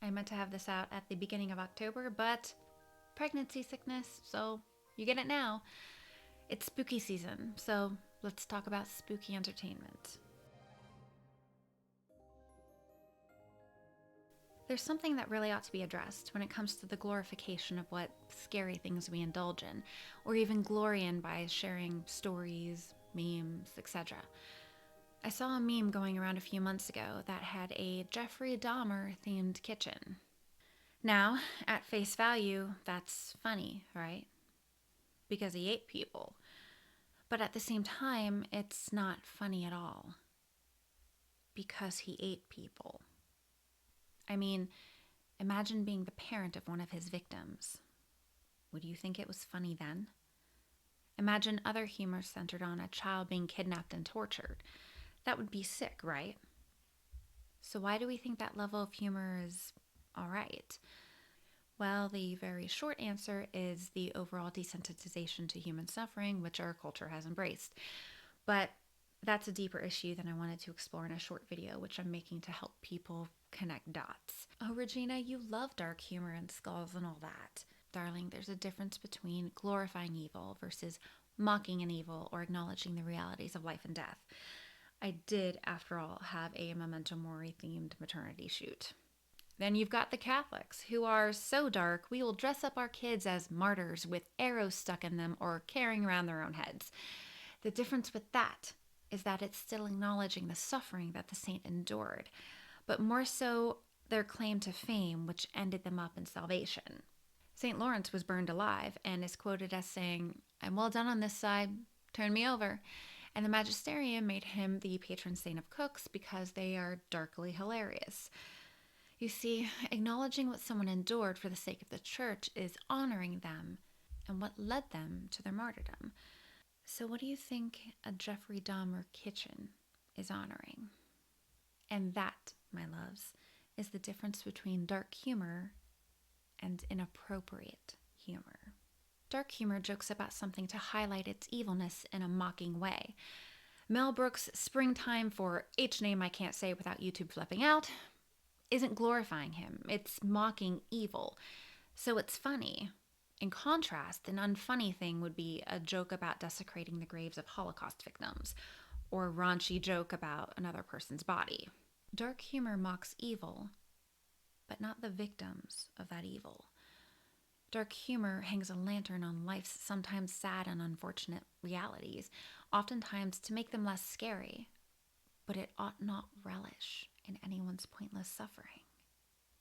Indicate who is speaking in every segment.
Speaker 1: I meant to have this out at the beginning of October, but pregnancy sickness, so you get it now. It's spooky season, so let's talk about spooky entertainment. There's something that really ought to be addressed when it comes to the glorification of what scary things we indulge in, or even glory in by sharing stories, memes, etc. I saw a meme going around a few months ago that had a Jeffrey Dahmer themed kitchen. Now, at face value, that's funny, right? Because he ate people. But at the same time, it's not funny at all. Because he ate people. I mean, imagine being the parent of one of his victims. Would you think it was funny then? Imagine other humor centered on a child being kidnapped and tortured. That would be sick, right? So why do we think that level of humor is alright? Well, the very short answer is the overall desensitization to human suffering, which our culture has embraced. But that's a deeper issue than I wanted to explore in a short video, which I'm making to help people connect dots. Oh, Regina, you love dark humor and skulls and all that. Darling, there's a difference between glorifying evil versus mocking an evil or acknowledging the realities of life and death. I did, after all, have a Memento Mori themed maternity shoot. Then you've got the Catholics, who are so dark we will dress up our kids as martyrs with arrows stuck in them or carrying around their own heads. The difference with that is that it's still acknowledging the suffering that the saint endured, but more so their claim to fame, which ended them up in salvation. St. Lawrence was burned alive and is quoted as saying, "I'm well done on this side, turn me over." And the magisterium made him the patron saint of cooks because they are darkly hilarious. You see, acknowledging what someone endured for the sake of the church is honoring them and what led them to their martyrdom. So what do you think a Jeffrey Dahmer kitchen is honoring? And that, my loves, is the difference between dark humor and inappropriate humor. Dark humor jokes about something to highlight its evilness in a mocking way. Mel Brooks' Springtime for H name I can't say without YouTube flipping out isn't glorifying him, it's mocking evil. So it's funny. In contrast, an unfunny thing would be a joke about desecrating the graves of Holocaust victims, or a raunchy joke about another person's body. Dark humor mocks evil, but not the victims of that evil. Dark humor hangs a lantern on life's sometimes sad and unfortunate realities, oftentimes to make them less scary, but it ought not relish in anyone's pointless suffering.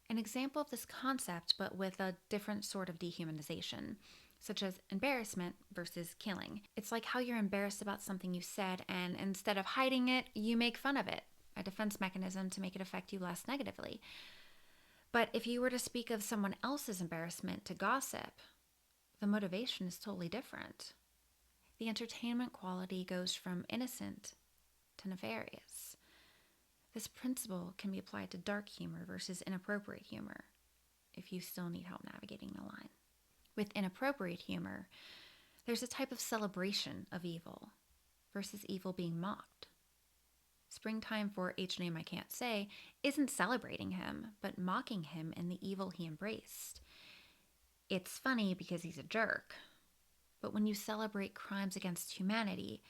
Speaker 1: An example of this concept, but with a different sort of dehumanization, such as embarrassment versus killing. It's like how you're embarrassed about something you said, and instead of hiding it, you make fun of it, a defense mechanism to make it affect you less negatively. But if you were to speak of someone else's embarrassment to gossip, the motivation is totally different. The entertainment quality goes from innocent to nefarious. This principle can be applied to dark humor versus inappropriate humor, if you still need help navigating the line. With inappropriate humor, there's a type of celebration of evil versus evil being mocked. Springtime for H name I can't say isn't celebrating him, but mocking him and the evil he embraced. It's funny because he's a jerk, but when you celebrate crimes against humanity,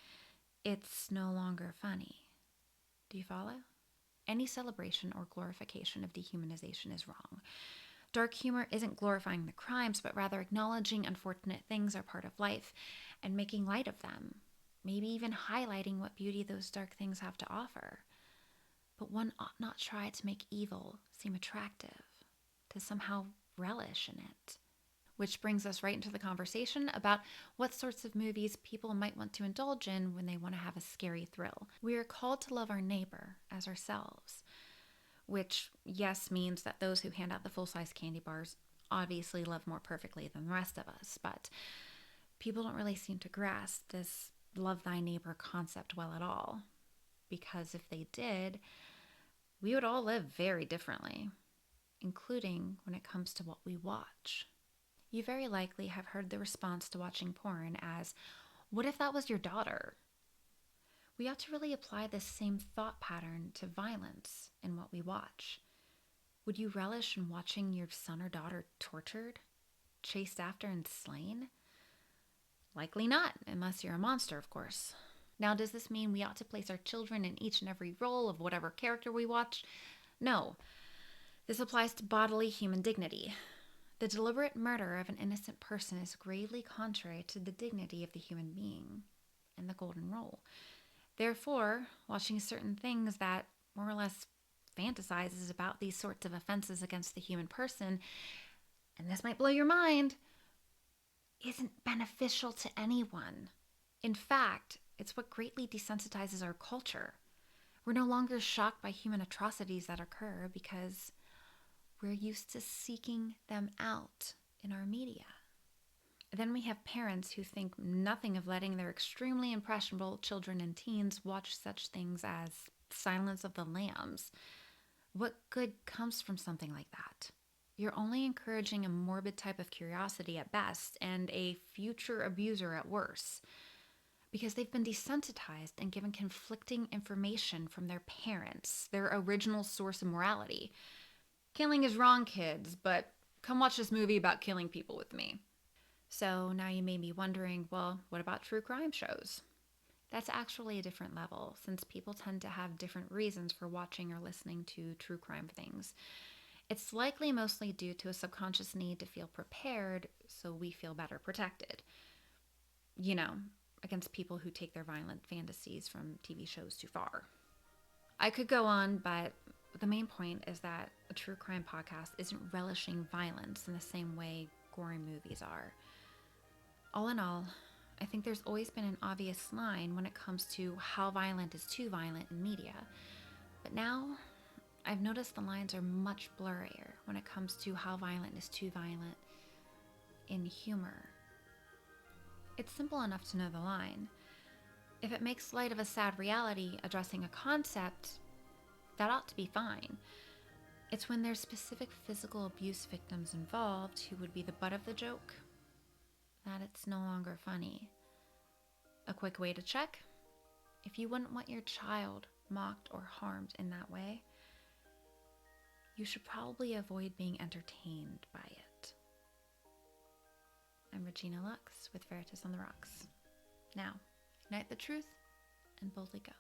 Speaker 1: it's no longer funny. Do you follow? Any celebration or glorification of dehumanization is wrong. Dark humor isn't glorifying the crimes, but rather acknowledging unfortunate things are part of life and making light of them, maybe even highlighting what beauty those dark things have to offer. But one ought not try to make evil seem attractive, to somehow relish in it. Which brings us right into the conversation about what sorts of movies people might want to indulge in when they want to have a scary thrill. We are called to love our neighbor as ourselves, which, yes, means that those who hand out the full-size candy bars obviously love more perfectly than the rest of us, but people don't really seem to grasp this love thy neighbor concept well at all, because if they did, we would all live very differently, including when it comes to what we watch. You very likely have heard the response to watching porn as, "What if that was your daughter?" We ought to really apply this same thought pattern to violence in what we watch. Would you relish in watching your son or daughter tortured, chased after, and slain? Likely not, unless you're a monster, of course. Now, does this mean we ought to place our children in each and every role of whatever character we watch? No. This applies to bodily human dignity. The deliberate murder of an innocent person is gravely contrary to the dignity of the human being and the golden rule. Therefore, watching certain things that more or less fantasizes about these sorts of offenses against the human person, and this might blow your mind, isn't beneficial to anyone. In fact, it's what greatly desensitizes our culture. We're no longer shocked by human atrocities that occur because we're used to seeking them out in our media. Then we have parents who think nothing of letting their extremely impressionable children and teens watch such things as Silence of the Lambs. What good comes from something like that? You're only encouraging a morbid type of curiosity at best and a future abuser at worst, because they've been desensitized and given conflicting information from their parents, their original source of morality. Killing is wrong, kids, but come watch this movie about killing people with me. So now you may be wondering, well, what about true crime shows? That's actually a different level, since people tend to have different reasons for watching or listening to true crime things. It's likely mostly due to a subconscious need to feel prepared so we feel better protected. You know, against people who take their violent fantasies from TV shows too far. I could go on, but the main point is that a true crime podcast isn't relishing violence in the same way gory movies are. All in all, I think there's always been an obvious line when it comes to how violent is too violent in media. But now, I've noticed the lines are much blurrier when it comes to how violent is too violent in humor. It's simple enough to know the line. If it makes light of a sad reality addressing a concept, that ought to be fine. It's when there's specific physical abuse victims involved who would be the butt of the joke that it's no longer funny. A quick way to check: if you wouldn't want your child mocked or harmed in that way, you should probably avoid being entertained by it. I'm Regina Lux with Veritas on the Rocks. Now, ignite the truth and boldly go.